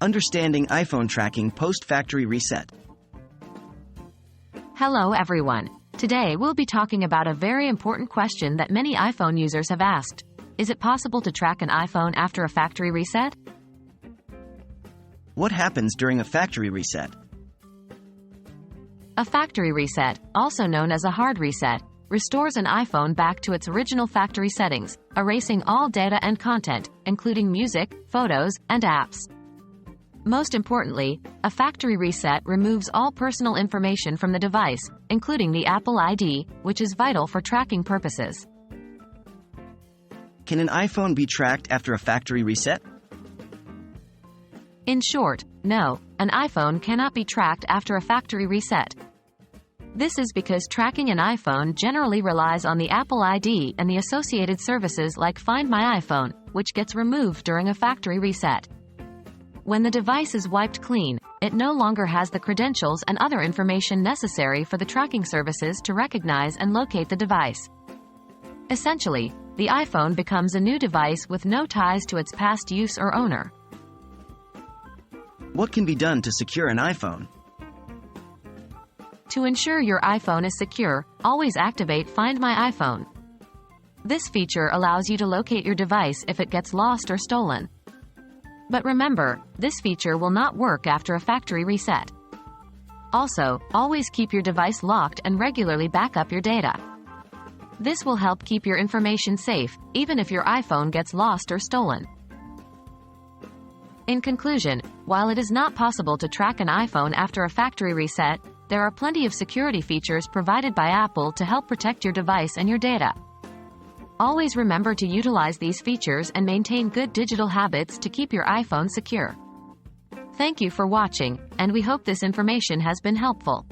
Understanding iPhone tracking post-factory reset. Hello everyone. Today we'll be talking about a very important question that many iPhone users have asked. Is it possible to track an iPhone after a factory reset? What happens during a factory reset? A factory reset, also known as a hard reset, restores an iPhone back to its original factory settings, erasing all data and content, including music, photos, and apps. Most importantly, a factory reset removes all personal information from the device, including the Apple ID, which is vital for tracking purposes. Can an iPhone be tracked after a factory reset? In short, no, an iPhone cannot be tracked after a factory reset. This is because tracking an iPhone generally relies on the Apple ID and the associated services like Find My iPhone, which gets removed during a factory reset. When the device is wiped clean, it no longer has the credentials and other information necessary for the tracking services to recognize and locate the device. Essentially, the iPhone becomes a new device with no ties to its past use or owner. What can be done to secure an iPhone? To ensure your iPhone is secure, always activate Find My iPhone. This feature allows you to locate your device if it gets lost or stolen. But remember, this feature will not work after a factory reset. Also, always keep your device locked and regularly back up your data. This will help keep your information safe, even if your iPhone gets lost or stolen. In conclusion, while it is not possible to track an iPhone after a factory reset, there are plenty of security features provided by Apple to help protect your device and your data. Always remember to utilize these features and maintain good digital habits to keep your iPhone secure. Thank you for watching, and we hope this information has been helpful.